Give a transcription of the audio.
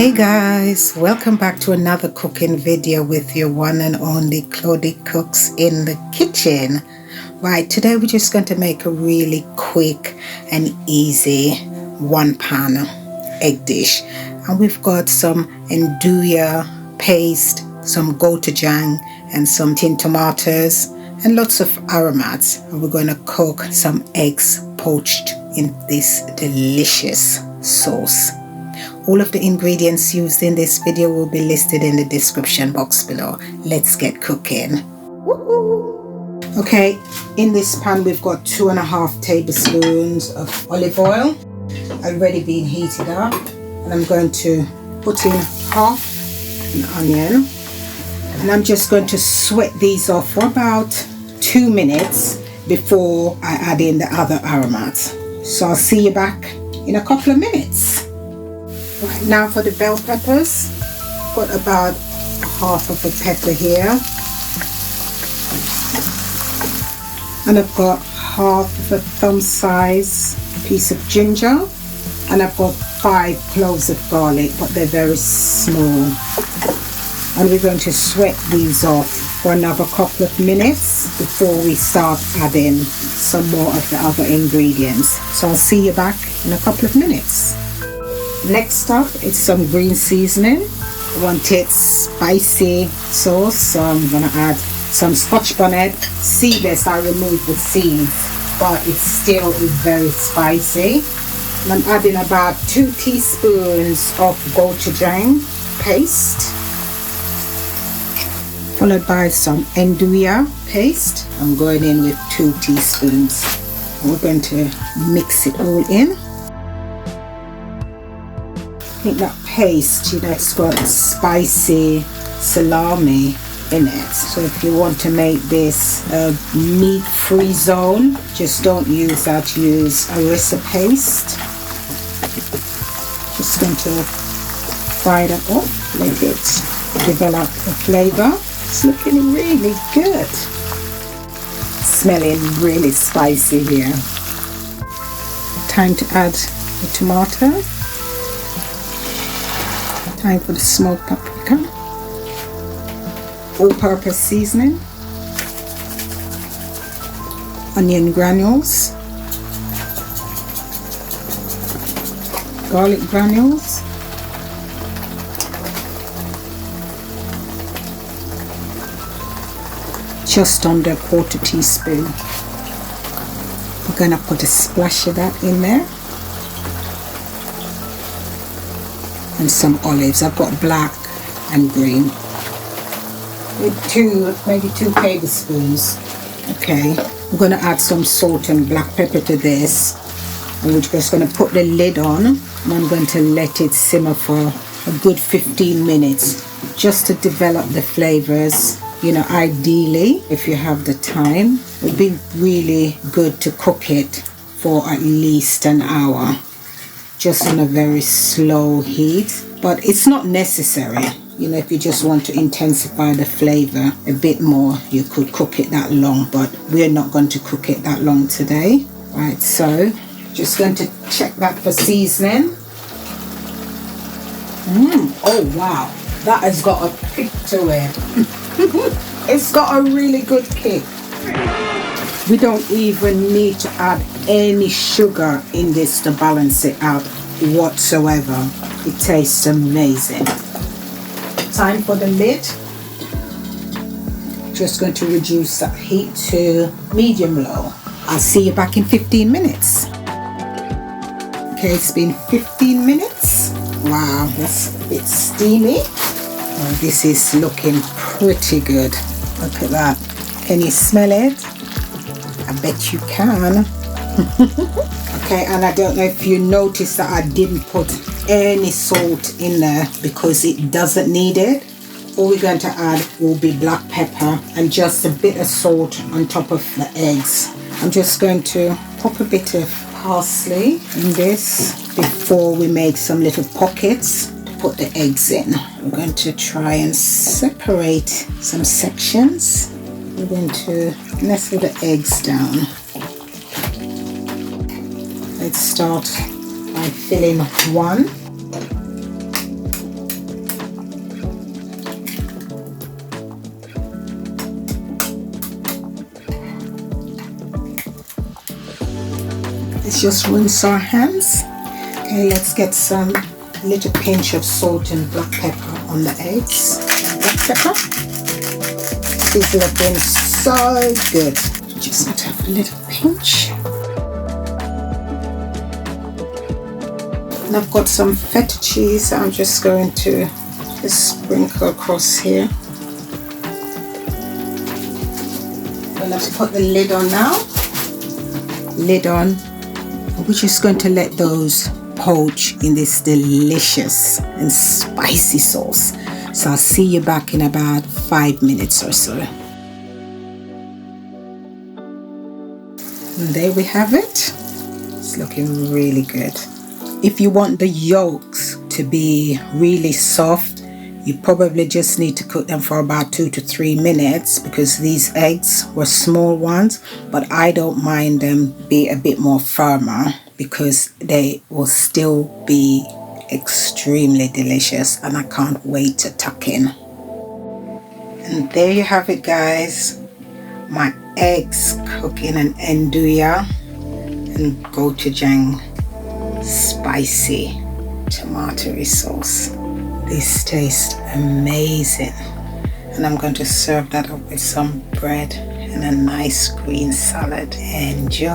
Hey guys, welcome back to another cooking video with your one and only Claudiecooks in the kitchen. Right, today we're just going to make a really quick and easy one-pan egg dish. And we've got some Nduja paste, some Gochujang and some tin tomatoes and lots of aromats. And we're going to cook some eggs poached in this delicious sauce. All of the ingredients used in this video will be listed in the description box below. Let's get cooking. Woohoo! Okay, in this pan we've got 2.5 tablespoons of olive oil already being heated up, and I'm going to put in half an onion, and I'm just going to sweat these off for about 2 minutes before I add in the other aromats. So I'll see you back in a couple of minutes. Right, now for the bell peppers, I've got about half of a pepper here, and I've got half of a thumb size piece of ginger, and I've got 5 cloves of garlic, but they're very small. And we're going to sweat these off for another couple of minutes before we start adding some more of the other ingredients. So I'll see you back in a couple of minutes. Next up, it's some green seasoning. I want it spicy sauce, so I'm going to add some Scotch bonnet. Seedless, I removed the seeds, but it still is very spicy. And I'm adding about 2 teaspoons of Gochujang paste, followed by some Nduja paste. I'm going in with 2 teaspoons. We're going to mix it all in. I think that paste, it's got spicy salami in it. So if you want to make this a meat-free zone, just don't use that. Use harissa paste. Just going to fry that up, let it develop the flavor. It's looking really good. Smelling really spicy here. Time to add the tomato. Time for the smoked paprika, all-purpose seasoning, onion granules, garlic granules, just under 1/4 teaspoon. I'm going to put a splash of that in there. And some olives. I've got black and green. With maybe 2 tablespoons. Okay, I'm going to add some salt and black pepper to this. And we're just going to put the lid on, and I'm going to let it simmer for a good 15 minutes just to develop the flavors. Ideally, if you have the time, it would be really good to cook it for at least an hour. Just on a very slow heat, but it's not necessary. If you just want to intensify the flavor a bit more, you could cook it that long, but we're not going to cook it that long today. Right, so just going to check that for seasoning. Oh wow, that has got a kick to it. It's got a really good kick. We don't even need to add any sugar in this to balance it out whatsoever. It tastes amazing. Time for the lid. Just going to reduce that heat to medium-low. I'll see you back in 15 minutes. Okay, it's been 15 minutes. Wow, that's a bit steamy. Oh, this is looking pretty good. Look at that. Can you smell it? I bet you can. Okay, and I don't know if you noticed that I didn't put any salt in there because it doesn't need it. All we're going to add will be black pepper and just a bit of salt on top of the eggs. I'm just going to pop a bit of parsley in this before we make some little pockets to put the eggs in. I'm going to try and separate some sections. We're going to nestle the eggs down. Let's start by filling one. Let's just rinse our hands. Okay, let's get some little pinch of salt and black pepper on the eggs. Black pepper. These have been so good. Just need to have a little pinch. And I've got some feta cheese. I'm just going to just sprinkle across here. We'll have to put the lid on now. Lid on. We're just going to let those poach in this delicious and spicy sauce. So I'll see you back in about 5 minutes or so. And there we have it. It's looking really good. If you want the yolks to be really soft, you probably just need to cook them for about 2 to 3 minutes, because these eggs were small ones, but I don't mind them be a bit more firmer because they will still be extremely delicious, and I can't wait to tuck in. And there you have it, guys. My eggs cooking in Nduja and Gochujang spicy tomatoey sauce. This tastes amazing, and I'm going to serve that up with some bread and a nice green salad. Enjoy.